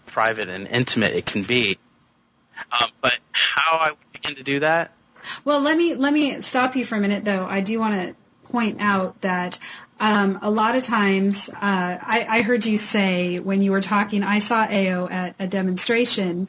private and intimate it can be. But how I would begin to do that? Well, let me stop you for a minute, though. I do want to point out that a lot of times, I heard you say when you were talking, I saw Ao at a demonstration,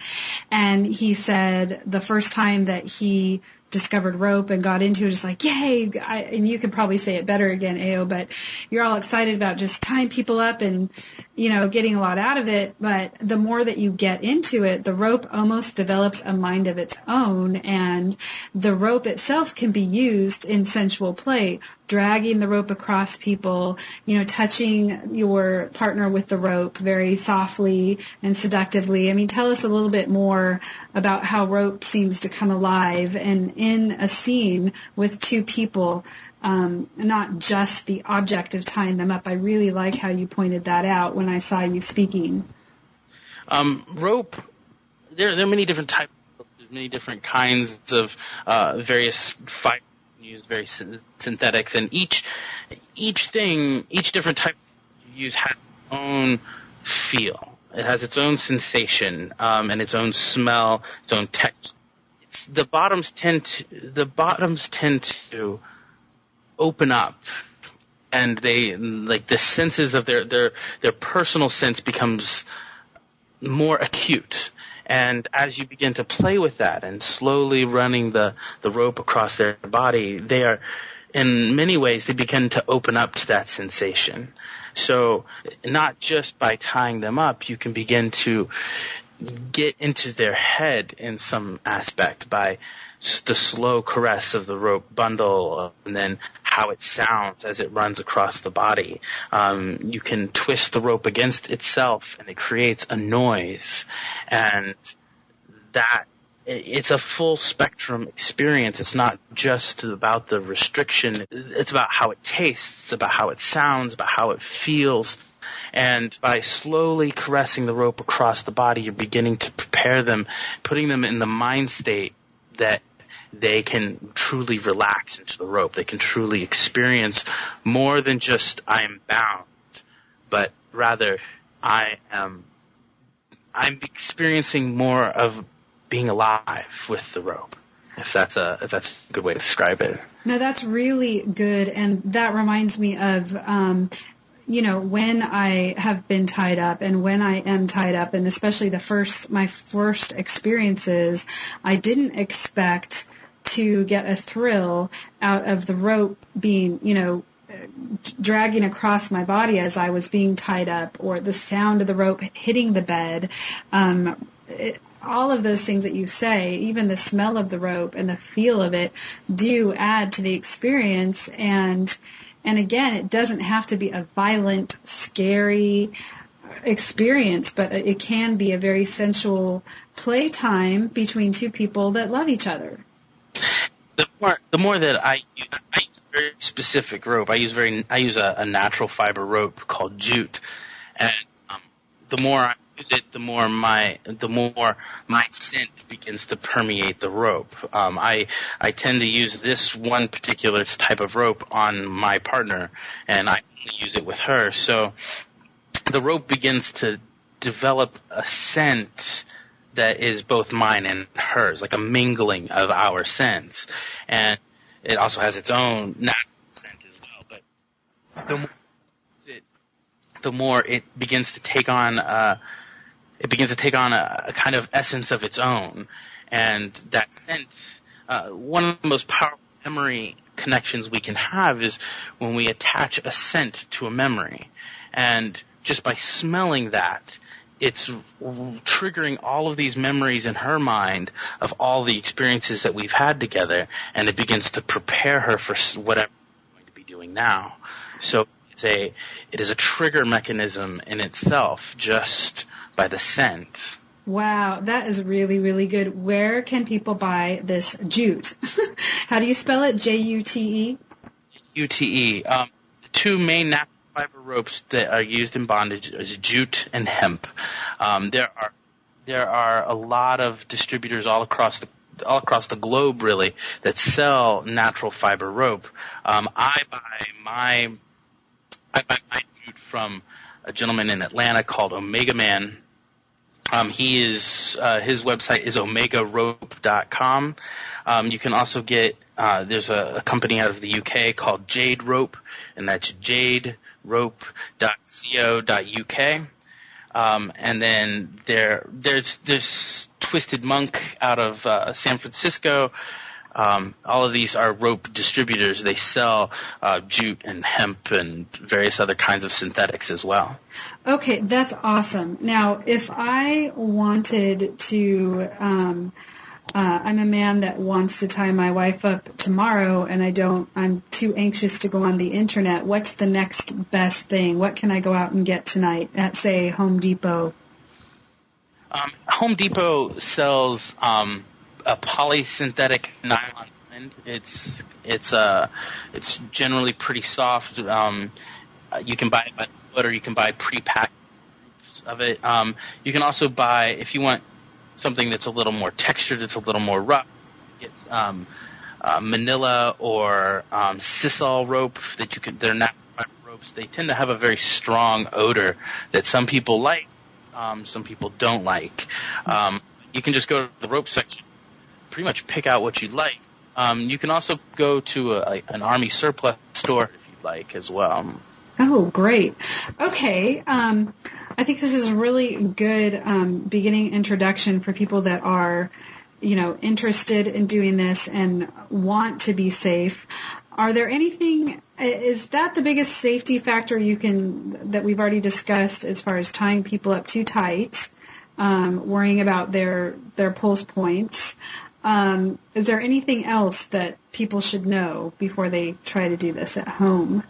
and he said the first time that he discovered rope and got into it, it's like, yay, and you could probably say it better again, Ao, but you're all excited about just tying people up and, getting a lot out of it. But the more that you get into it, the rope almost develops a mind of its own, and the rope itself can be used in sensual play, dragging the rope across people, touching your partner with the rope very softly and seductively. I mean, tell us a little bit more about how rope seems to come alive and in a scene with two people, not just the object of tying them up. I really like how you pointed that out when I saw you speaking. Rope, there are many different types, there's many different kinds of various fibers. Use various synthetics, and each different type you use has its own feel. It has its own sensation, and its own smell, its own texture. The bottoms tend to open up, and they, like, the senses of their personal sense becomes more acute. And as you begin to play with that and slowly running the rope across their body, they are, in many ways, they begin to open up to that sensation. So not just by tying them up, you can begin to get into their head in some aspect by the slow caress of the rope bundle, and then how it sounds as it runs across the body. You can twist the rope against itself, and it creates a noise. And that it's a full spectrum experience. It's not just about the restriction. It's about how it tastes, it's about how it sounds, about how it feels. And by slowly caressing the rope across the body, you're beginning to prepare them, putting them in the mind state that they can truly relax into the rope. They can truly experience more than just I am bound, but rather I'm experiencing more of being alive with the rope. If that's a good way to describe it. No, that's really good, and that reminds me of when I have been tied up and when I am tied up, and especially my first experiences, I didn't expect to get a thrill out of the rope being, dragging across my body as I was being tied up, or the sound of the rope hitting the bed. All of those things that you say, even the smell of the rope and the feel of it, do add to the experience. And again, it doesn't have to be a violent, scary experience, but it can be a very sensual playtime between two people that love each other. The more that I use very specific rope. I use a natural fiber rope called jute, and the more I use it, the more my scent begins to permeate the rope. I tend to use this one particular type of rope on my partner, and I only use it with her. So the rope begins to develop a scent that is both mine and hers, like a mingling of our scents. And it also has its own natural scent as well. But the more it begins to take on a kind of essence of its own. And that scent, one of the most powerful memory connections we can have is when we attach a scent to a memory. And just by smelling that, it's triggering all of these memories in her mind of all the experiences that we've had together, and it begins to prepare her for whatever we're going to be doing now. So it is a trigger mechanism in itself just by the scent. Wow, that is really, really good. Where can people buy this jute? How do you spell it? Jute? Ute. The two main natural fiber ropes that are used in bondage is jute and hemp. There are a lot of distributors all across the globe, really, that sell natural fiber rope. I buy my jute from a gentleman in Atlanta called Omega Man. His website is omegarope.com. You can also get there's a company out of the UK called Jade Rope, and that's jaderope.co.uk. And then there's Twisted Monk out of San Francisco. All of these are rope distributors. They sell jute and hemp and various other kinds of synthetics as well. Okay, that's awesome. Now, if I wanted to, I'm a man that wants to tie my wife up tomorrow, and I'm too anxious to go on the internet. What's the next best thing? What can I go out and get tonight at, say, Home Depot? Home Depot sells a polysynthetic nylon blend. It's generally pretty soft. You can buy it by the foot, or you can buy pre-packed of it. You can also buy, if you want something that's a little more textured, it's a little more rough, get Manila or sisal rope that you can. They're natural fiber ropes. They tend to have a very strong odor that some people like, some people don't like. You can just go to the rope section, pretty much pick out what you like. You can also go to an Army surplus store if you'd like as well. Oh, great. Okay. I think this is a really good beginning introduction for people that are, interested in doing this and want to be safe. Are there is that the biggest safety factor that we've already discussed as far as tying people up too tight, worrying about their pulse points? Is there anything else that people should know before they try to do this at home?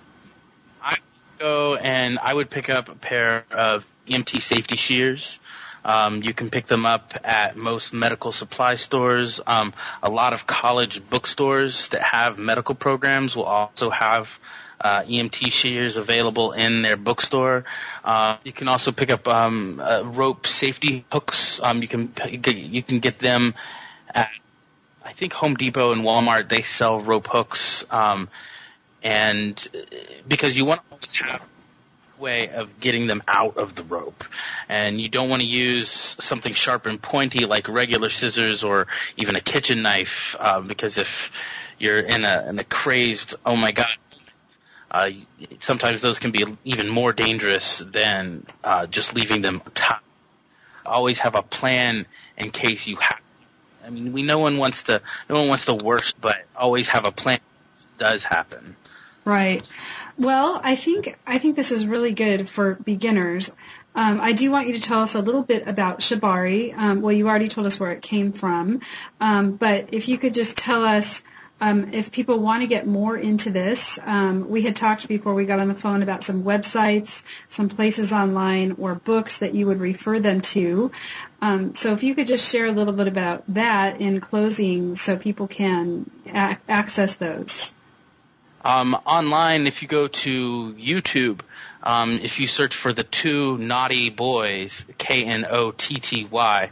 I would pick up a pair of EMT safety shears. You can pick them up at most medical supply stores. A lot of college bookstores that have medical programs will also have EMT shears available in their bookstore. You can also pick up rope safety hooks. You can get them at, I think, Home Depot and Walmart. They sell rope hooks, and because you want to always have a way of getting them out of the rope, and you don't want to use something sharp and pointy like regular scissors or even a kitchen knife, because if you're in a crazed, oh my god, sometimes those can be even more dangerous than just leaving them tied. Always have a plan in case you have. I mean, no one wants the worst, but always have a plan if it does happen. Right. Well, I think this is really good for beginners. I do want you to tell us a little bit about shibari. Well, you already told us where it came from, but if you could just tell us, if people want to get more into this, we had talked before we got on the phone about some websites, some places online, or books that you would refer them to. So if you could just share a little bit about that in closing so people can access those. Online, if you go to YouTube, if you search for the Two Naughty Boys, Knotty,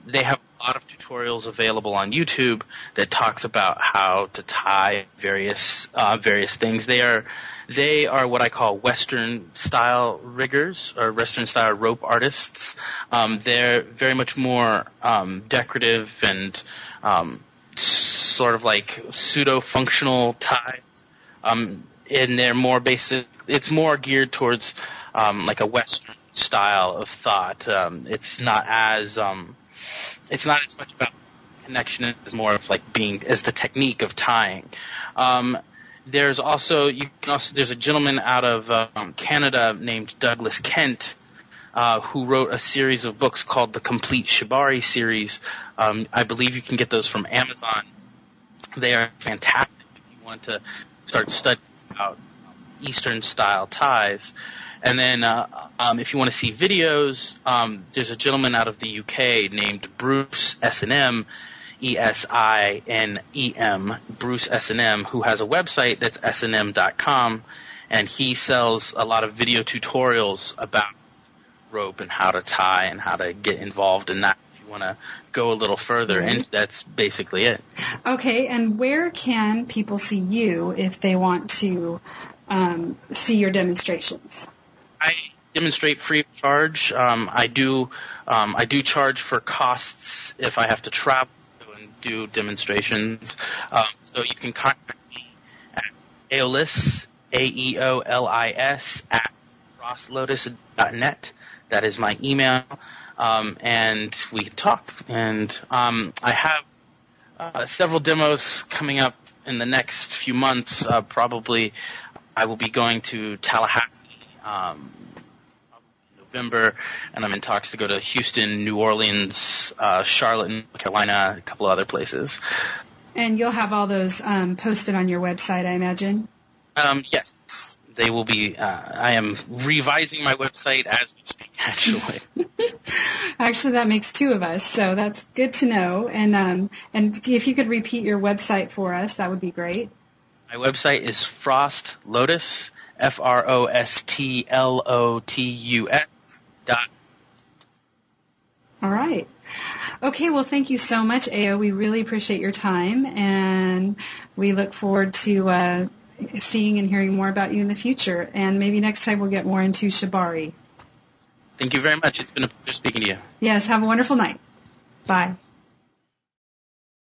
they have a lot of tutorials available on YouTube that talks about how to tie various things. They are what I call Western style riggers or Western style rope artists. They're very much more decorative and sort of like pseudo-functional ties. And they're more basic. It's more geared towards like a Western style of thought. It's not as much about connection as more of like as the technique of tying. There's a gentleman out of Canada named Douglas Kent who wrote a series of books called the Complete Shibari series. I believe you can get those from Amazon. They are fantastic if you want to start studying about Eastern style ties. And then if you want to see videos, there's a gentleman out of the UK named Bruce S&M, ESINEM, Bruce S&M, who has a website that's snm.com, and he sells a lot of video tutorials about rope and how to tie and how to get involved in that. If you want to go a little further, and that's basically it. Okay, and where can people see you if they want to see your demonstrations? I demonstrate free charge. I do charge for costs if I have to travel and do demonstrations. So you can contact me at Aeolis, AEOLIS, at frostlotus.net. That is my email. And we can talk. And I have several demos coming up in the next few months. Probably I will be going to Tallahassee November, and I'm in talks to go to Houston, New Orleans, Charlotte, North Carolina, a couple other places. And you'll have all those posted on your website, I imagine? Yes. They will be, I am revising my website as we speak, actually. Actually, that makes two of us, so that's good to know. And if you could repeat your website for us, that would be great. My website is frostlotus, FROSTLOTUS. All right. Okay, well, thank you so much, Ao. We really appreciate your time, and we look forward to seeing and hearing more about you in the future. And maybe next time we'll get more into shibari. Thank you very much. It's been a pleasure speaking to you. Yes, have a wonderful night. Bye.